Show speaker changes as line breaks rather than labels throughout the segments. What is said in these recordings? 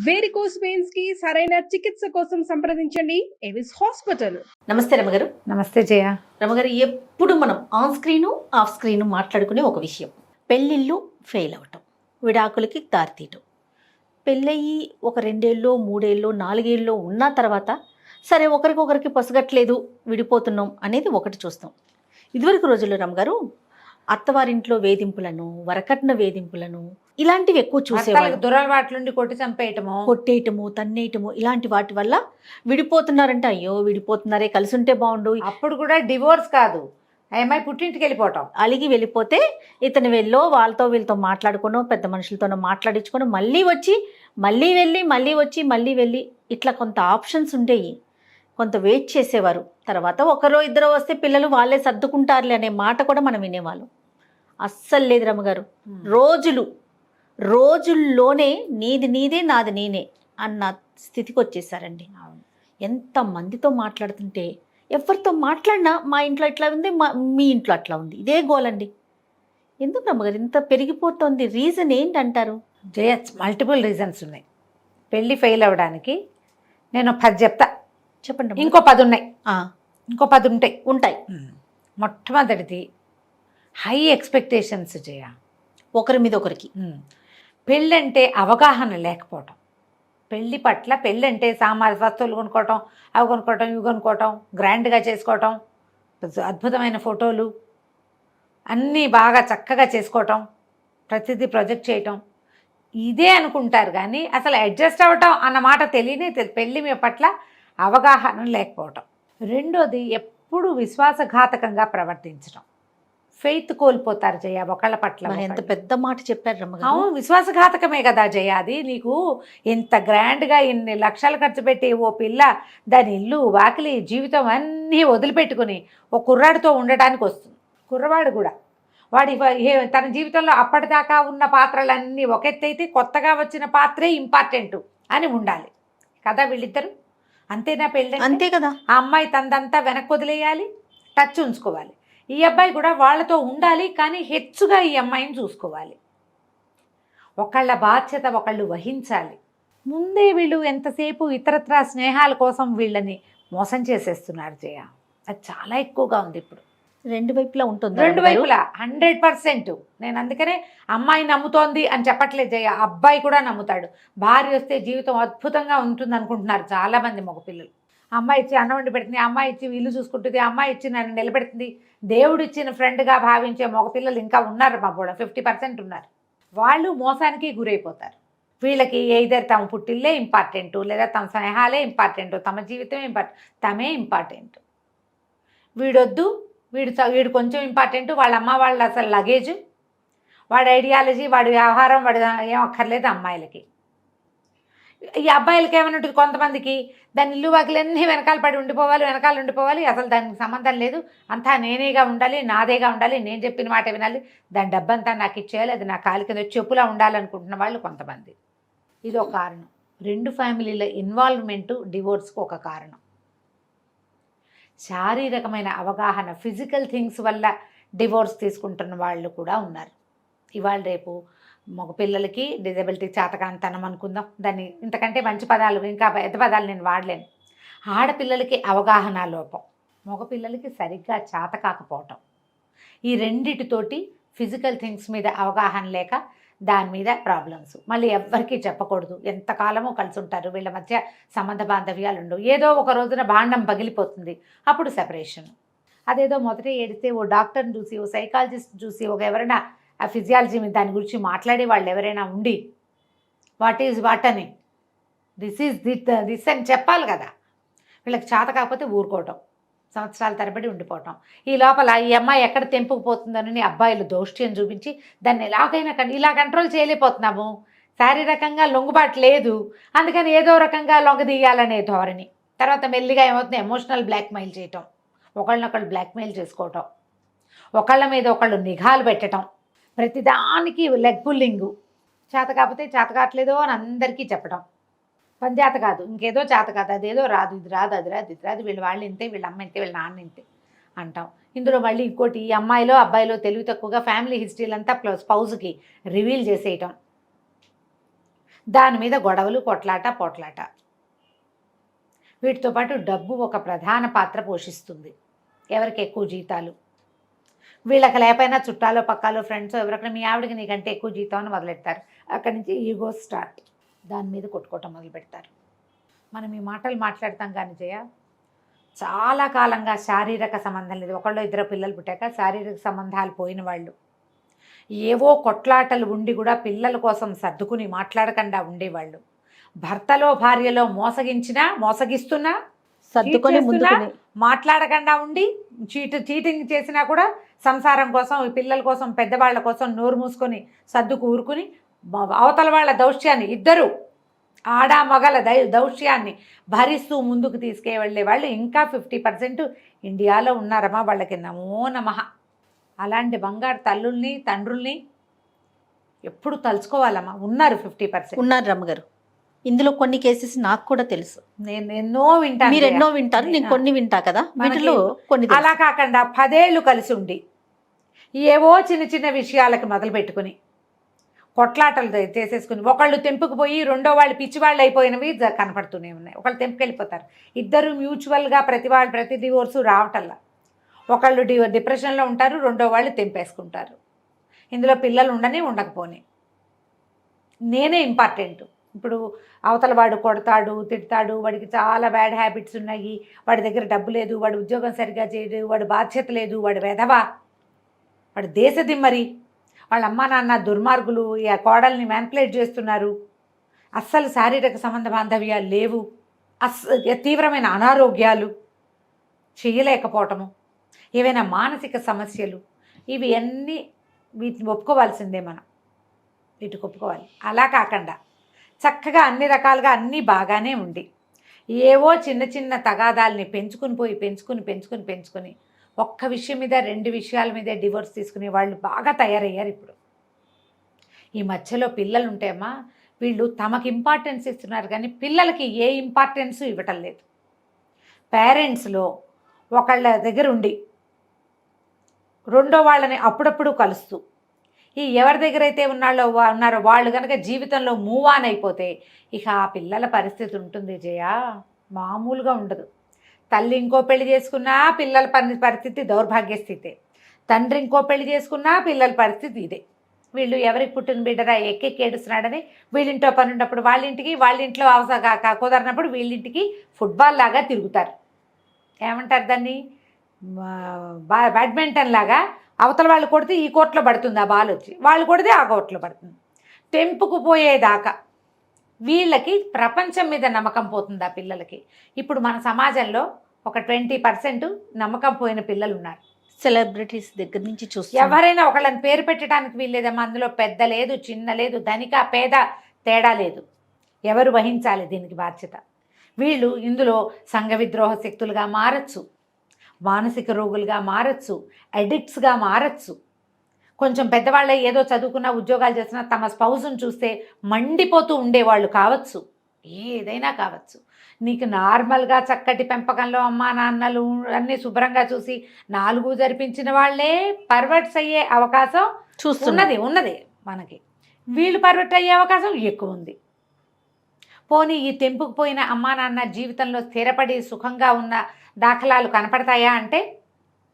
Varicose veins కి సరైన చికిత్స కోసం సంప్రదించండి ఎవిస్ హాస్పిటల్.
నమస్తే రమగారు.
నమస్తే జయ.
రమగారు, ఎప్పుడు మనం ఆన్ స్క్రీను ఆఫ్ స్క్రీను మాట్లాడుకునే ఒక విషయం, పెళ్ళిళ్ళు ఫెయిల్ అవ్వటం, విడాకులకి దారితీయటం. పెళ్ళయి ఒక 2 ఏళ్ళు 3 ఏళ్ళు 4 ఏళ్ళు ఉన్న తర్వాత సరే ఒకరికొకరికి పొసగట్లేదు, విడిపోతున్నాం అనేది ఒకటి చూస్తాం. ఇదివరకు రోజుల్లో రమగారు అత్తవారింట్లో వేధింపులను, వరకట్న వేధింపులను ఇలాంటివి ఎక్కువ చూసేవాళ్ళు.
దురలవాట్లుండి కొట్టేయటము,
తన్నేయటము ఇలాంటి వాటి వల్ల విడిపోతున్నారంటే అయ్యో విడిపోతున్నారే, కలిసి ఉంటే బాగుండు.
అప్పుడు కూడా డివోర్స్ కాదు, అమ్మాయి పుట్టింటికి వెళ్ళిపోవటం.
అలిగి వెళ్ళిపోతే ఇతను వెళ్ళో వాళ్ళతో వీళ్ళతో మాట్లాడుకోనో పెద్ద మనుషులతోనో మాట్లాడించుకొని మళ్ళీ వచ్చి మళ్ళీ వెళ్ళి మళ్ళీ వచ్చి మళ్ళీ వెళ్ళి ఇట్లా కొంత ఆప్షన్స్ ఉండేవి. కొంత వెయిట్ చేసేవారు. తర్వాత ఒకరో ఇద్దరో వస్తే పిల్లలు వాళ్ళే సర్దుకుంటారులే అనే మాట కూడా మనం వినేవాళ్ళం. అస్సలు లేదు రమ్మగారు. రోజుల్లోనే నీది నీదే నాది నేనే అన్న స్థితికి వచ్చేసారండి. ఎంతమందితో మాట్లాడుతుంటే ఎవరితో మాట్లాడినా మా ఇంట్లో ఇట్లా ఉంది, మీ ఇంట్లో అట్లా ఉంది, ఇదే గోలండి. ఎందుకు రమ్మగారు ఇంత పెరిగిపోతుంది? రీజన్ ఏంటంటారు?
జయ, మల్టిపుల్ రీజన్స్ ఉన్నాయి పెళ్ళి ఫెయిల్ అవ్వడానికి. నేను 10 చెప్తా,
చెప్పండి.
ఇంకో 10 ఉన్నాయి, ఇంకో 10 ఉంటాయి. మొట్టమొదటిది హై ఎక్స్పెక్టేషన్స్ జయ,
ఒకరి మీద ఒకరికి.
పెళ్ళంటే అవగాహన లేకపోవటం. పెళ్ళి పట్ల పెళ్ళంటే వస్తువులు కొనుక్కోవటం, అవి కొనుక్కోవటం, ఇవి కొనుక్కోవటం, గ్రాండ్గా చేసుకోవటం, అద్భుతమైన ఫోటోలు అన్నీ బాగా చక్కగా చేసుకోవటం, ప్రతిదీ ప్రొజెక్ట్ చేయటం, ఇదే అనుకుంటారు. కానీ అసలు అడ్జస్ట్ అవ్వటం అన్న మాట పెళ్ళి మీ పట్ల అవగాహన లేకపోవటం. రెండోది ఎప్పుడు విశ్వాసఘాతకంగా ప్రవర్తించడం. ఫెయిత్ కోల్పోతారు జయ ఒకళ్ళ పట్ల.
ఎంత పెద్ద మాట చెప్పారు రమ్మ.
అవును, విశ్వాసఘాతకమే కదా జయ అది. నీకు ఇంత గ్రాండ్గా ఇన్ని లక్షలు ఖర్చు పెట్టి ఓ పిల్ల దాని ఇల్లు వాకిలి జీవితం అన్నీ వదిలిపెట్టుకుని ఓ కుర్రాడితో ఉండటానికి వస్తుంది. కుర్రవాడు కూడా తన జీవితంలో అప్పటిదాకా ఉన్న పాత్రలన్నీ ఒక ఎత్తైతే కొత్తగా వచ్చిన పాత్రే ఇంపార్టెంట్ అని ఉండాలి కదా వీళ్ళిద్దరు. అంతేనా పెళ్ళి?
అంతే కదా.
ఆ అమ్మాయి తనదంతా వెనక్కి వదిలేయాలి, టచ్ ఉంచుకోవాలి. ఈ అబ్బాయి కూడా వాళ్ళతో ఉండాలి, కానీ హెచ్చుగా ఈ అమ్మాయిని చూసుకోవాలి. ఒకళ్ళ బాధ్యత ఒకళ్ళు వహించాలి. ముందే వీళ్ళు ఎంతసేపు ఇతరత్రా స్నేహాల కోసం వీళ్ళని మోసం చేసేస్తున్నారు జయ. అది చాలా ఎక్కువగా ఉంది ఇప్పుడు.
రెండు వైపులా ఉంటుంది.
రెండు వైపులా 100%. నేను అందుకనే అమ్మాయి నమ్ముతోంది అని చెప్పట్లేదు జయ, అబ్బాయి కూడా నమ్ముతాడు. భార్య వస్తే జీవితం అద్భుతంగా ఉంటుంది అనుకుంటున్నారు చాలామంది మగపిల్లలు. అమ్మాయి ఇచ్చి అన్నం వండి పెడుతుంది, అమ్మాయి ఇచ్చి ఇల్లు చూసుకుంటుంది, అమ్మాయి ఇచ్చి నన్ను నిలబెడుతుంది, దేవుడు ఇచ్చిన ఫ్రెండ్గా భావించే మగపిల్లలు ఇంకా ఉన్నారు మా కూడా 50% ఉన్నారు. వాళ్ళు మోసానికి గురైపోతారు. వీళ్ళకి ఎయిదర్ తమ పుట్టిల్లే ఇంపార్టెంటు, లేదా తమ స్నేహాలే ఇంపార్టెంటు, తమ జీవితమే తమే ఇంపార్టెంట్. వీడొద్దు, వీడు కొంచెం ఇంపార్టెంట్, వాళ్ళ అమ్మ వాళ్ళ అసలు లగేజ్, వాడి ఐడియాలజీ, వాడి వ్యవహారం, వాడి ఏం అక్కర్లేదు అమ్మాయిలకి. ఈ అబ్బాయిలకి ఏమైనా ఉంటుంది కొంతమందికి, దాని ఇల్లు వాకిలన్నీ వెనకాల పడి ఉండిపోవాలి, అసలు దానికి సంబంధం లేదు, అంతా నేనేగా ఉండాలి, నాదేగా ఉండాలి, నేను చెప్పిన మాట వినాలి, దాని డబ్బంతా నాకు ఇచ్చేయాలి, అది నా కాలి కింద చెప్పులా ఉండాలనుకుంటున్న వాళ్ళు కొంతమంది. ఇది ఒక కారణం. 2 ఫ్యామిలీల ఇన్వాల్వ్మెంటు డివోర్స్కి ఒక కారణం. శారీరకమైన అవగాహన, ఫిజికల్ థింగ్స్ వల్ల డివోర్స్ తీసుకుంటున్న వాళ్ళు కూడా ఉన్నారు. ఇవాళ రేపు మగ పిల్లలకి డిజబిలిటీ, చేతకాంతనం అనుకుందాం, దాన్ని ఇంతకంటే మంచి పదాలు, ఇంకా పెద్ద పదాలు నేను వాడలేను. ఆడపిల్లలకి అవగాహన లోపం, మగపిల్లలకి సరిగ్గా చేత కాకపోవటం, ఈ రెండిటితోటి ఫిజికల్ థింగ్స్ మీద అవగాహన లేక దాని మీద ప్రాబ్లమ్స్. మళ్ళీ ఎవ్వరికీ చెప్పకూడదు, ఎంతకాలమో కలిసి ఉంటారు, వీళ్ళ మధ్య సంబంధ బాంధవ్యాలు ఉండవు. ఏదో ఒక రోజున భాండం పగిలిపోతుంది, అప్పుడు సెపరేషన్. అదేదో మొదట ఏడితే ఓ డాక్టర్ని చూసి, ఓ సైకాలజిస్ట్ చూసి, ఒక ఎవరైనా ఆ ఫిజియాలజీ మీద దాని గురించి మాట్లాడే వాళ్ళు ఎవరైనా ఉండి వాట్ ఈజ్ వాట్ అని, దిస్ ఈజ్ దిస్ అని చెప్పాలి కదా. వీళ్ళకి చేత కాకపోతే ఊరుకోవటం, సంవత్సరాల తరబడి ఉండిపోవటం. ఈ లోపల ఈ అమ్మాయి ఎక్కడ తెంపుకుపోతుందని అబ్బాయిలు దౌష్ట్యం చూపించి దాన్ని ఎలాగైనా ఇలా కంట్రోల్ చేయలేకపోతున్నాము. శారీరకంగా లొంగుబాటు లేదు, అందుకని ఏదో రకంగా లొంగదీయాలనే ధోరణి. తర్వాత మెల్లిగా ఏమవుతుంది, ఎమోషనల్ బ్లాక్మెయిల్ చేయటం, ఒకళ్ళనొకళ్ళు బ్లాక్మెయిల్ చేసుకోవటం, ఒకళ్ళ మీద ఒకళ్ళు నిఘాలు పెట్టడం, ప్రతిదానికి లెగ్ పుల్లింగు, చేత కాకపోతే చేత కావట్లేదో అని అందరికీ చెప్పడం. పని చేత కాదు, ఇంకేదో చేత కాదు, అదేదో రాదు, ఇది రాదు, అది రాదు, ఇది రాదు, వీళ్ళ వాళ్ళు ఇంతే, వీళ్ళ అమ్మ ఇంతే, వీళ్ళ నాన్న ఇంతే అంటాం. ఇందులో మళ్ళీ ఇంకోటి, ఈ అమ్మాయిలో అబ్బాయిలో తెలివి తక్కువగా ఫ్యామిలీ హిస్టరీలంతా స్పౌజ్కి రివీల్ చేసేయటం. దాని మీద గొడవలు, కొట్లాట, పోట్లాట. వీటితో పాటు డబ్బు ఒక ప్రధాన పాత్ర పోషిస్తుంది. ఎవరికి ఎక్కువ జీతాలు, వీళ్ళకి లేకపోయినా చుట్టాలో పక్కాలో ఫ్రెండ్స్ ఎవరికైనా మీ ఆవిడకి నీకంటే ఎక్కువ జీతం అని మొదలెడతారు. అక్కడి నుంచి ఈగో స్టార్ట్, దాని మీద కొట్టుకోవటం మొదలు పెడతారు. మనం ఈ మాటలు మాట్లాడతాం కానీ చాలా కాలంగా శారీరక సంబంధం లేదు. ఒకళ్ళు ఇద్దరు పిల్లలు పుట్టాక శారీరక సంబంధాలు పోయిన వాళ్ళు, ఏవో కొట్లాటలు ఉండి కూడా పిల్లల కోసం సర్దుకుని మాట్లాడకుండా ఉండేవాళ్ళు, భర్తలో భార్యలో మోసగిస్తున్నా
సర్దుకొని ముందుకు
మాట్లాడకుండా ఉండి చీటింగ్ చేసినా కూడా సంసారం కోసం, ఈ పిల్లల కోసం, పెద్దవాళ్ళ కోసం నోరు మూసుకొని సర్దుకు ఊరుకుని అవతల వాళ్ళ దౌష్యాన్ని, ఇద్దరు ఆడ మగల దౌష్యాన్ని భరిస్తూ ముందుకు తీసుకెళ్ళే వాళ్ళు ఇంకా 50% ఇండియాలో ఉన్నారమ్మా. వాళ్ళకి నమో నమః. అలాంటి బంగారు తల్లుల్ని తండ్రుల్ని ఎప్పుడు తలుచుకోవాలమ్మా. ఉన్నారు 50%.
ఉన్నారు రమ్మగారు. ఇందులో కొన్ని కేసెస్ నాకు కూడా తెలుసు.
నేను ఎన్నో వింటాను,
మీరు ఎన్నో వింటారు, నేను కొన్ని వింటా కదా. వీటిలో కొన్ని
అలా కాకుండా 10 ఏళ్ళు కలిసి ఉండి ఏవో చిన్న చిన్న విషయాలకి మొదలు పెట్టుకుని కొట్లాటలు చేసేసుకుని ఒకళ్ళు తెంపుకుపోయి రెండో వాళ్ళు పిచ్చివాళ్ళు అయిపోయినవి కనపడుతూనే ఉన్నాయి. ఒకళ్ళు తెంపుకెళ్ళిపోతారు. ఇద్దరు మ్యూచువల్గా ప్రతి డివోర్సు రావటల్లా. ఒకళ్ళు డిప్రెషన్లో ఉంటారు, రెండో వాళ్ళు తెంపేసుకుంటారు. ఇందులో పిల్లలు ఉండకపోని నేనే ఇంపార్టెంట్. ఇప్పుడు అవతల వాడు కొడతాడు, తిడతాడు, వాడికి చాలా బ్యాడ్ హ్యాబిట్స్ ఉన్నాయి, వాడి దగ్గర డబ్బు లేదు, వాడు ఉద్యోగం సరిగ్గా చేయడు, వాడు బాధ్యత లేదు, వాడు వెధవా, వాడు దేశదిమ్మరి, వాళ్ళ అమ్మా నాన్న దుర్మార్గులు, ఈ కోడల్ని మ్యానిపులేట్ చేస్తున్నారు, అస్సలు శారీరక సంబంధ బాంధవ్యాలు లేవు, తీవ్రమైన అనారోగ్యాలు, చేయలేకపోవటము, ఏవైనా మానసిక సమస్యలు, ఇవి అన్నీ వీటిని ఒప్పుకోవాల్సిందే. మనం వీటికి ఒప్పుకోవాలి. అలా కాకుండా చక్కగా అన్ని రకాలుగా అన్నీ బాగానే ఉండి ఏవో చిన్న చిన్న తగాదాలని పెంచుకుని ఒక్క విషయం మీద 2 విషయాల మీదే డివోర్స్ తీసుకునే వాళ్ళు బాగా తయారయ్యారు ఇప్పుడు. ఈ మధ్యలో పిల్లలు ఉంటేమ్మా, వీళ్ళు తమకు ఇంపార్టెన్స్ ఇస్తున్నారు కానీ పిల్లలకి ఏ ఇంపార్టెన్సు ఇవ్వటం లేదు. పేరెంట్స్లో ఒకళ్ళ దగ్గర ఉండి రెండో వాళ్ళని అప్పుడప్పుడు కలుస్తూ, ఈ ఎవరి దగ్గర అయితే ఉన్నారో వాళ్ళు కనుక జీవితంలో మూవ్ ఆన్ అయిపోతే ఇక ఆ పిల్లల పరిస్థితి ఉంటుంది జయ, మామూలుగా ఉండదు. తల్లి ఇంకో పెళ్లి చేసుకున్నా పిల్లల పరిస్థితి దౌర్భాగ్య స్థితే, తండ్రి ఇంకో పెళ్లి చేసుకున్నా పిల్లల పరిస్థితి ఇదే. వీళ్ళు ఎవరికి పుట్టిన బిడ్డరా ఎక్కెక్కి ఏడుస్తున్నాడని వీళ్ళింట్లో పని ఉన్నప్పుడు వాళ్ళింటికి, వాళ్ళింట్లో కుదరినప్పుడు వీళ్ళింటికి ఫుట్బాల్ లాగా తిరుగుతారు. ఏమంటారు దాన్ని, బ్యాడ్మింటన్ లాగా. అవతల వాళ్ళు కొడితే ఈ కోర్టులో పడుతుంది ఆ బాల్ వచ్చి, వాళ్ళు కొడితే ఆ కోర్టులో పడుతుంది. తెంపుకుపోయేదాకా వీళ్ళకి ప్రపంచం మీద నమ్మకం పోతుంది ఆ పిల్లలకి. ఇప్పుడు మన సమాజంలో ఒక 20% నమ్మకం పోయిన పిల్లలు ఉన్నారు.
సెలబ్రిటీస్ దగ్గర నుంచి చూస్తే
ఎవరైనా ఒకళ్ళని పేరు పెట్టడానికి వీల్లేదమ్మా. అందులో పెద్ద లేదు, చిన్న లేదు, ధనిక పేద తేడా లేదు. ఎవరు వహించాలి దీనికి బాధ్యత? వీళ్ళు ఇందులో సంఘ విద్రోహ శక్తులుగా మారచ్చు, మానసిక రోగులుగా మారచ్చు, అడిక్ట్స్గా మారచ్చు. కొంచెం పెద్దవాళ్ళే ఏదో చదువుకున్న ఉద్యోగాలు చేస్తున్నా తమ స్పౌజ్ను చూస్తే మండిపోతూ ఉండేవాళ్ళు కావచ్చు, ఏదైనా కావచ్చు. నీకు నార్మల్గా చక్కటి పెంపకంలో అమ్మా నాన్నలు అన్నీ శుభ్రంగా చూసి 4 జరిపించిన వాళ్ళే పర్వర్ట్స్ అయ్యే అవకాశం ఉన్నది మనకి. వీళ్ళు పర్వర్ట్ అయ్యే అవకాశం ఎక్కువ ఉంది. పోనీ ఈ తెంపుకుపోయిన అమ్మా నాన్న జీవితంలో స్థిరపడి సుఖంగా ఉన్న దాఖలాలు కనపడతాయా అంటే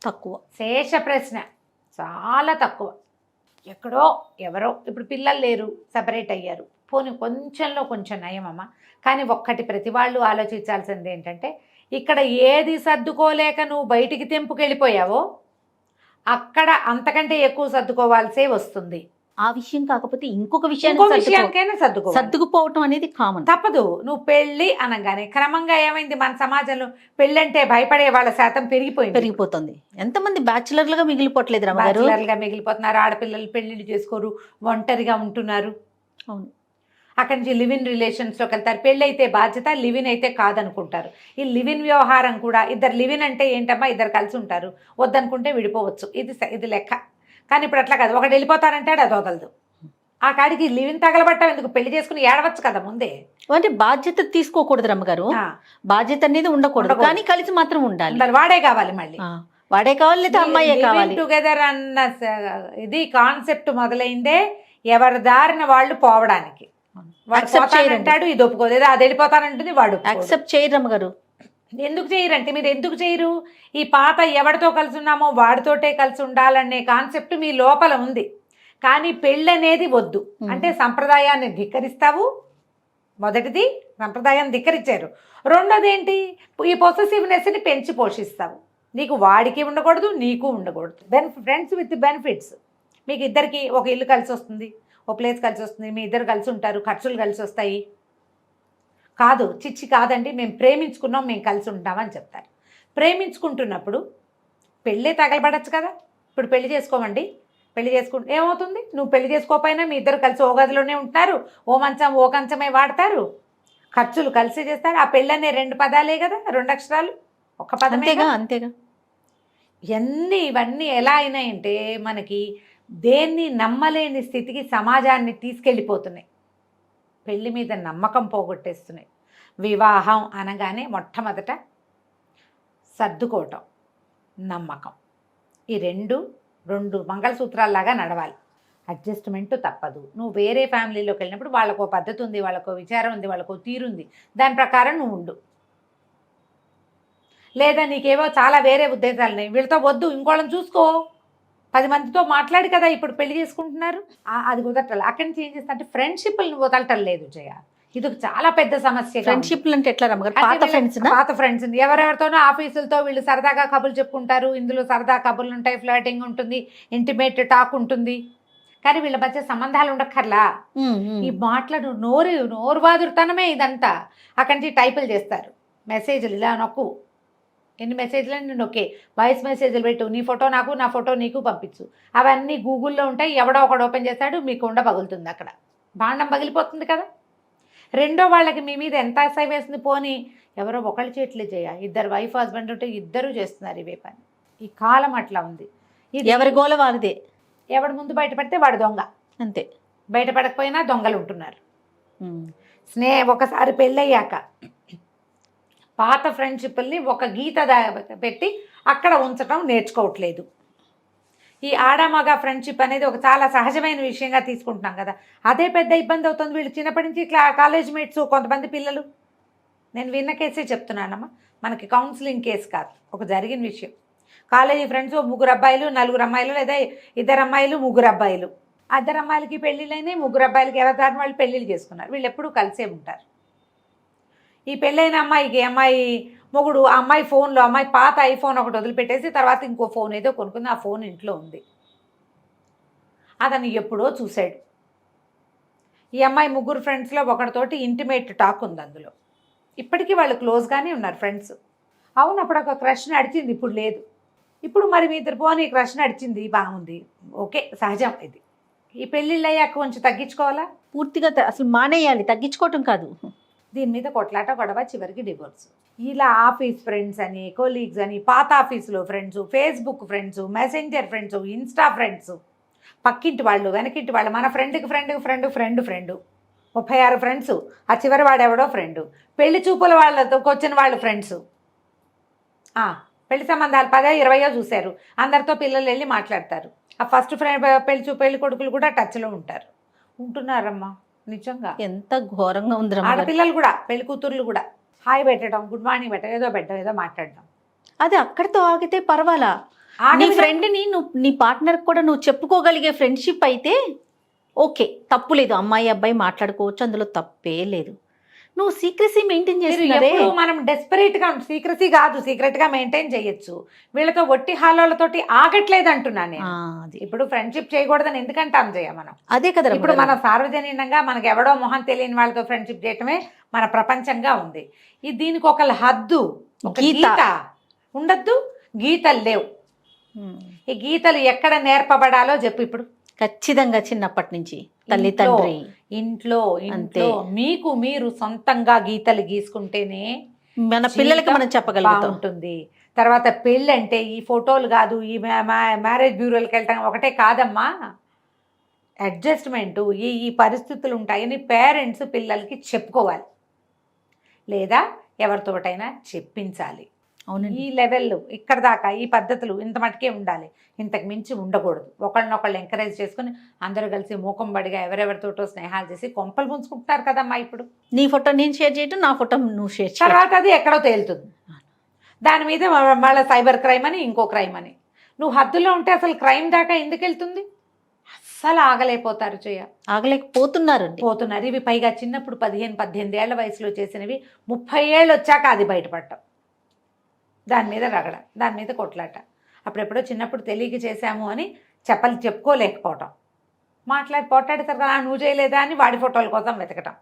తక్కువ.
శేష ప్రశ్న, చాలా తక్కువ. ఎక్కడో ఎవరో ఇప్పుడు పిల్లలు లేరు, సపరేట్ అయ్యారు, పోనీ కొంచెంలో కొంచెం నయమమ్మ. కానీ ఒక్కటి ప్రతి వాళ్ళు ఆలోచించాల్సింది ఏంటంటే, ఇక్కడ ఏది సర్దుకోలేక నువ్వు బయటికి తెంపుకెళ్ళిపోయావో అక్కడ అంతకంటే ఎక్కువ సర్దుకోవాల్సే వస్తుంది.
ఆ విషయం కాకపోతే ఇంకొక విషయానికైనా సర్దుకుపోవటం అనేది కామన్,
తప్పదు. నువ్వు పెళ్ళి అనగానే క్రమంగా ఏమైంది, మన సమాజంలో పెళ్ళంటే భయపడే వాళ్ళ శాతం
పెరిగిపోతుంది. ఎంతమంది బ్యాచులర్లుగా మిగిలిపోవట్లేదు,
బ్యాచులర్లుగా మిగిలిపోతున్నారు. ఆడపిల్లలు పెళ్ళిళ్ళు చేసుకోరు, ఒంటరిగా ఉంటున్నారు.
అవును.
అక్కడి నుంచి లివిన్ రిలేషన్స్లోకి వెళ్తారు. పెళ్ళి అయితే బాధ్యత, లివిన్ అయితే కాదనుకుంటారు. ఈ లివిన్ వ్యవహారం కూడా, ఇద్దరు లివిన్ అంటే ఏంటమ్మా, ఇద్దరు కలిసి ఉంటారు, వద్దనుకుంటే విడిపోవచ్చు, ఇది లెక్క. కానీ ఇప్పుడు అట్లా కాదు, ఒకటి వెళ్ళిపోతారంటే అది వదలదు. ఆ కాడికి లివిన్ తగలబట్టం ఎందుకు, పెళ్లి చేసుకుని ఏడవచ్చు కదా ముందే.
అంటే బాధ్యత తీసుకోకూడదు రమ్మగారు, బాధ్యత అనేది ఉండకూడదు, కానీ కలిసి మాత్రం ఉండాలి.
వాడే కావాలి, మళ్ళీ
వాడే కావాలి లేదా అమ్మాయే కావాలి.
టుగెదర్ అన్న ఇది కాన్సెప్ట్ మొదలైందే ఎవరి దారిన వాళ్ళు పోవడానికి. వాడు
Accept చేయరండి.
పోతానంటాడు, ఇది ఒప్పుకోదు. ఏదో అది వెళ్ళిపోతానంటుంది, వాడు ఒప్పుకోడు.
యాక్సెప్ట్ చేయరు అమ్మగారు.
ఎందుకు చేయరంటే, మీరు ఎందుకు చేయరు? ఈ పాత ఎవరితో కలిసి ఉన్నామో వాడితోటే కలిసి ఉండాలనే కాన్సెప్ట్ మీ లోపల ఉంది. కానీ పెళ్ళి అనేది వద్దు అంటే సంప్రదాయాన్ని ధిక్కరిస్తావు. మొదటిది సంప్రదాయాన్ని ధిక్కరించారు. రెండోది ఏంటి, ఈ పొసెసివ్నెస్ని పెంచి పోషిస్తావు. నీకు వాడికి ఉండకూడదు, నీకు ఉండకూడదు. Friends with benefits. మీకు ఇద్దరికి ఒక ఇల్లు కలిసి వస్తుంది, ఒక ప్లేస్ కలిసి వస్తుంది, మీ ఇద్దరు కలిసి ఉంటారు, ఖర్చులు కలిసి వస్తాయి. కాదు, చిచ్చి కాదండి, మేము ప్రేమించుకున్నాం, మేము కలిసి ఉంటామని చెప్తారు. ప్రేమించుకుంటున్నప్పుడు పెళ్ళే తగలబడచ్చు కదా. ఇప్పుడు పెళ్లి చేసుకోమండి, పెళ్లి చేసుకుంటే ఏమవుతుంది? నువ్వు పెళ్లి చేసుకోకపోయినా మీ ఇద్దరు కలిసి ఓ గదిలోనే ఉంటున్నారు, ఓ మంచం ఓ కంచమే వాడతారు, ఖర్చులు కలిసి చేస్తారు. ఆ పెళ్ళి అనే 2 పదాలే కదా, 2 అక్షరాలు, ఒక పదమేగా.
అంతేగా.
ఇవన్నీ ఎలా అయినాయంటే మనకి దేన్ని నమ్మలేని స్థితికి సమాజాన్ని తీసుకెళ్ళిపోతున్నాయి. పెళ్లి మీద నమ్మకం పోగొట్టేస్తున్నాయి. వివాహం అనగానే మొట్టమొదట సర్దుకోవటం, నమ్మకం. ఈ రెండు మంగళసూత్రాల్లాగా నడవాలి. అడ్జస్ట్మెంట్ తప్పదు. నువ్వు వేరే ఫ్యామిలీలోకి వెళ్ళినప్పుడు వాళ్ళకో పద్ధతి ఉంది, వాళ్ళకో విచారం ఉంది, వాళ్ళకో తీరుంది, దాని ప్రకారం నువ్వు ఉండు. లేదా నీకేవో చాలా వేరే ఉద్దేశాలు ఉన్నాయి, వీళ్ళతో వద్దు, ఇంకోళ్ళని చూసుకో, 10 మందితో మాట్లాడి కదా ఇప్పుడు పెళ్లి చేసుకుంటున్నారు. అది కుదరటం. అక్కడి నుంచి ఏం చేస్తా అంటే ఫ్రెండ్షిప్లను వదలటం లేదు జయ. ఇది ఒక చాలా పెద్ద సమస్య.
ఫ్రెండ్షిప్ అంటే ఎట్లా రమ్మగారు? పాత ఫ్రెండ్స్
ఎవరెవరితోనో ఆఫీసులతో వీళ్ళు సరదాగా కబుర్లు చెప్పుకుంటారు. ఇందులో సరదా కబుర్లు ఉంటాయి, ఫ్లర్టింగ్ ఉంటుంది, ఇంటిమేట్ టాక్ ఉంటుంది. కానీ వీళ్ళ మధ్య సంబంధాలు ఉండక్కర్లా. ఈ మాటలు నోరు బాదురుతనమే ఇదంతా. అక్కడి నుంచి టైపులు చేస్తారు, మెసేజ్లు ఇలా నొక్కు, ఎన్ని మెసేజ్లు అని నొక్కే, వాయిస్ మెసేజ్లు పెట్టు, నీ ఫోటో నాకు, నా ఫోటో నీకు పంపించు. అవన్నీ గూగుల్లో ఉంటాయి. ఎవడో ఒకడు ఓపెన్ చేస్తాడు, మీ కుండ పగులుతుంది, అక్కడ భాండం పగిలిపోతుంది కదా. రెండో వాళ్ళకి మీ మీద ఎంత అసహ్యం వేస్తుంది. పోనీ ఎవరో ఒకళ్ళు చేయట్లే చేయ, ఇద్దరు వైఫ్ హస్బెండ్ ఉంటే ఇద్దరు చేస్తున్నారు ఇవే పని. ఈ కాలం అట్లా ఉంది. ఇది
ఎవరి గోల వారిదే.
ఎవడు ముందు బయటపడితే వాడు దొంగ, అంతే. బయటపడకపోయినా దొంగలు ఉంటున్నారు. ఒకసారి పెళ్ళయ్యాక పాత ఫ్రెండ్షిప్ని ఒక గీత పెట్టి అక్కడ ఉంచటం నేర్చుకోవట్లేదు. ఈ ఆడమగ ఫ్రెండ్షిప్ అనేది ఒక చాలా సహజమైన విషయంగా తీసుకుంటున్నాం కదా, అదే పెద్ద ఇబ్బంది అవుతుంది. వీళ్ళు చిన్నప్పటి నుంచి కాలేజ్ మేట్స్, కొంతమంది పిల్లలు, నేను విన్న కేసే చెప్తున్నానమ్మా, మనకి కౌన్సిలింగ్ కేసు కాదు, ఒక జరిగిన విషయం. కాలేజీ ఫ్రెండ్స్ 3 అబ్బాయిలు 4 అమ్మాయిలు, లేదా 2 అమ్మాయిలు 3 అబ్బాయిలు. 2 అమ్మాయిలకి పెళ్ళిళ్ళైనాయి, 3 అబ్బాయిలకి ఎవరి వాళ్ళు పెళ్ళిళ్ళు చేసుకున్నారు. వీళ్ళు ఎప్పుడూ కలిసే ఉంటారు. ఈ పెళ్ళైన అమ్మాయికి అమ్మాయి మొగుడు ఆ అమ్మాయి ఫోన్లో, అమ్మాయి పాత ఐఫోన్ ఒకటి వదిలిపెట్టేసి తర్వాత ఇంకో ఫోన్ ఏదో కొనుక్కుంది, ఆ ఫోన్ ఇంట్లో ఉంది. అతను ఎప్పుడో చూశాడు. ఈ అమ్మాయి 3 ఫ్రెండ్స్లో ఒకటితోటి ఇంటిమేట్ టాక్ ఉంది అందులో. ఇప్పటికీ వాళ్ళు క్లోజ్గానే ఉన్నారు ఫ్రెండ్స్. అవును, అప్పుడు ఒక క్రష్ నడిచింది, ఇప్పుడు లేదు. ఇప్పుడు మరి మీ ఇద్దరు పోనీ క్రష్ నడిచింది, బాగుంది, ఓకే, సహజం. ఇది ఈ పెళ్ళిళ్ళు అయ్యాక కొంచెం తగ్గించుకోవాలా,
పూర్తిగా అసలు మానేయాలి, తగ్గించుకోవటం కాదు.
దీని మీద కొట్లాట గొడవ, చివరికి డివోర్స్. ఇలా ఆఫీస్ ఫ్రెండ్స్ అని, కొలీగ్స్ అని, పాత ఆఫీసులో friends, Facebook friends, messenger friends, Insta friends, పక్కింటి వాళ్ళు, వెనకింటి వాళ్ళు, మన ఫ్రెండ్కి ఫ్రెండ్ 36 ఫ్రెండ్స్, ఆ చివరి వాడెవడో ఫ్రెండు, పెళ్లి చూపుల వాళ్ళతో వచ్చిన వాళ్ళు ఫ్రెండ్స్, పెళ్లి సంబంధాలు 10-20 చూశారు, అందరితో పిల్లలు వెళ్ళి మాట్లాడతారు. ఆ ఫస్ట్ ఫ్రెండ్ పెళ్లి కొడుకులు కూడా టచ్లో ఉంటున్నారమ్మా. నిజంగా
ఎంత ఘోరంగా ఉంది.
ఆడపిల్లలు కూడా, పెళ్లి కూతుర్లు కూడా హాయ్ పెట్టడం, గుడ్ మార్నింగ్ పెట్టడం, ఏదో మాట్లాడడం.
అది అక్కడితో ఆగితే పర్వాలా. నీ ఫ్రెండ్ని నీ పార్ట్నర్ కూడా నువ్వు చెప్పుకోగలిగే ఫ్రెండ్షిప్ అయితే ఓకే, తప్పు లేదు. అమ్మాయి అబ్బాయి మాట్లాడుకోవచ్చు, అందులో తప్పే లేదు. నువ్వు సీక్రసీ మెయింటైన్ చేస్తున్నారే.
మనం డెస్పరేట్గా సీక్రసీ కాదు, సీక్రెట్గా మెయింటైన్ చేయొచ్చు. వీళ్ళతో ఒట్టి హాలోలతోటి ఆగట్లేదు అంటున్నాను నేను. ఇప్పుడు ఫ్రెండ్షిప్ చేయకూడదని ఎందుకంటాం జయ మనం?
అదే కదా.
ఇప్పుడు మన సార్వజనీనంగా మనకు ఎవడో మొహం తెలియని వాళ్ళతో ఫ్రెండ్షిప్ చేయటమే మన ప్రపంచంగా ఉంది. దీనికి ఒక హద్దు, ఒక గీత ఉండద్దు. గీతలు లేవు. ఈ గీతలు ఎక్కడ నేర్పబడాలో చెప్పు ఇప్పుడు.
ఖచ్చితంగా చిన్నప్పటి నుంచి తల్లి తండ్రి,
ఇంట్లో మీకు మీరు సొంతంగా గీతలు గీసుకుంటేనే
మన పిల్లలకి మనం చెప్పగలుగుతాం ఉంటుంది.
తర్వాత పెళ్ళి అంటే ఈ ఫోటోలు కాదు, ఈ మ్యారేజ్ బ్యూరోలకు వెళ్ళటం ఒకటే కాదమ్మా. అడ్జస్ట్మెంటు, ఈ పరిస్థితులు ఉంటాయని పేరెంట్స్ పిల్లలకి చెప్పుకోవాలి, లేదా ఎవరితోటైనా చెప్పించాలి.
అవునండి.
ఈ లెవెల్ ఇక్కడ దాకా ఈ పద్ధతులు ఇంత మటుకే ఉండాలి, ఇంతకు మించి ఉండకూడదు. ఒకళ్ళనొకళ్ళు ఎంకరేజ్ చేసుకుని అందరూ కలిసి మూకంబడిగా ఎవరెవరితోటో స్నేహాలు చేసి కొంపలు ముంచుకుంటున్నారు కదమ్మా ఇప్పుడు.
నీ ఫోటో నేను షేర్ చేయటం, నా ఫోటో నువ్వు షేర్ చేయటం.
తర్వాత అది ఎక్కడో తేలుతుంది. దాని మీద మళ్ళీ సైబర్ క్రైమ్ అని ఇంకో క్రైమ్ అని. నువ్వు హద్దులో ఉంటే అసలు క్రైమ్ దాకా ఎందుకు వెళ్తుంది? అస్సలు ఆగలేకపోతారు
ఆగలేకపోతున్నారు.
పోతున్నారు. ఇవి పైగా చిన్నప్పుడు 15-18 ఏళ్ల వయసులో చేసినవి 30 ఏళ్ళు వచ్చాక అది బయటపడటం, దాని మీద రగడ, దాని మీద కొట్లాట. అప్పుడెప్పుడో చిన్నప్పుడు తెలియక చేశాము అని చెప్పుకోలేకపోవటం, పోట్లాడతారు కదా నువ్వు చేయలేదా అని వాడి ఫోటోల కోసం వెతకటం,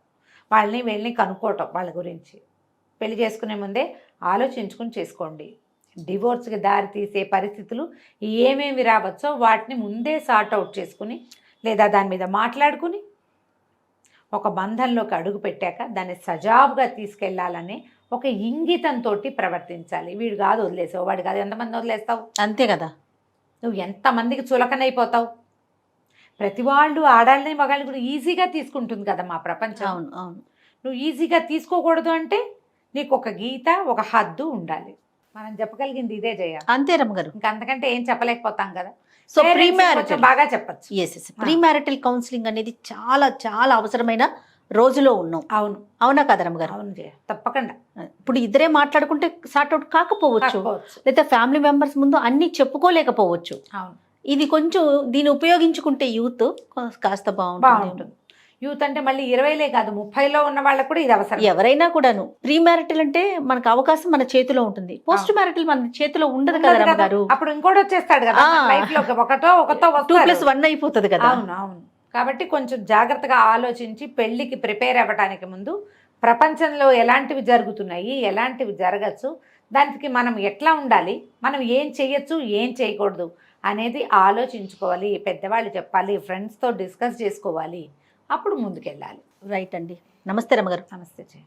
వీళ్ళని కనుక్కోవటం, వాళ్ళ గురించి. పెళ్లి చేసుకునే ముందే ఆలోచించుకుని చేసుకోండి. డివోర్స్కి దారి తీసే పరిస్థితులు ఏమేమి రావచ్చో వాటిని ముందే సార్ట్ అవుట్ చేసుకుని లేదా దాని మీద మాట్లాడుకుని ఒక బంధంలోకి అడుగు పెట్టాక దాన్ని సజావుగా తీసుకెళ్లాలనే ఒక ఇంగితంతో ప్రవర్తించాలి. వీడు కాదు వదిలేసావు, వాడు కాదు, ఎంతమంది వదిలేస్తావు?
అంతే కదా.
నువ్వు ఎంతమందికి చులకనైపోతావు? ప్రతి వాళ్ళు ఆడాళ్ళని మగాళ్ళని కూడా ఈజీగా తీసుకుంటుంది కదా మా ప్రపంచం.
అవును అవును.
నువ్వు ఈజీగా తీసుకోకూడదు అంటే నీకు ఒక గీత, ఒక హద్దు ఉండాలి. మనం చెప్పగలిగింది ఇదే జయ.
అంతే రమ్మగారు.
ఇంకా అంతకంటే ఏం చెప్పలేకపోతాం కదా.
సో ప్రీ మ్యారిటల్
బాగా చెప్పచ్చు.
ప్రీ మ్యారిటల్ కౌన్సిలింగ్ అనేది చాలా చాలా అవసరమైన రోజులో ఉన్నాం.
అవును,
అవునా కదా రమ్మగారు?
అవును జయ, తప్పకుండా.
ఇప్పుడు ఇద్దరే మాట్లాడుకుంటే సార్ట్అవుట్ కాకపోవచ్చు, లేదా ఫ్యామిలీ మెంబర్స్ ముందు అన్ని చెప్పుకోలేకపోవచ్చు.
అవును,
ఇది కొంచెం దీన్ని ఉపయోగించుకుంటే యూత్ కాస్త బాగుంటుంది.
యూత్ అంటే మళ్ళీ 20లే కాదు 30లో ఉన్న వాళ్ళకు కూడా ఇది అవసరం.
ఎవరైనా కూడాను. ప్రీ మ్యారిటల్ అంటే మనకు అవకాశం మన చేతిలో ఉంటుంది, పోస్ట్ మ్యారిటల్ మన చేతిలో ఉండదు కదా రమ్మగారు.
అప్పుడు ఇంకోటి వచ్చేస్తాడు కదా లైఫ్ లో, ఒకటో
2+1 అయిపోతుంది కదా.
అవును అవును. కాబట్టి కొంచెం జాగ్రత్తగా ఆలోచించి పెళ్లికి ప్రిపేర్ అవ్వడానికి ముందు ప్రపంచంలో ఎలాంటివి జరుగుతున్నాయి, ఎలాంటివి జరగచ్చు, దానికి మనం ఎట్లా ఉండాలి, మనం ఏం చేయొచ్చు, ఏం చేయకూడదు అనేది ఆలోచించుకోవాలి. పెద్దవాళ్ళు చెప్పాలి, ఫ్రెండ్స్తో డిస్కస్ చేసుకోవాలి, అప్పుడు ముందుకెళ్ళాలి.
రైట్ అండి. నమస్తే రమ్మగారు.
నమస్తే జయ.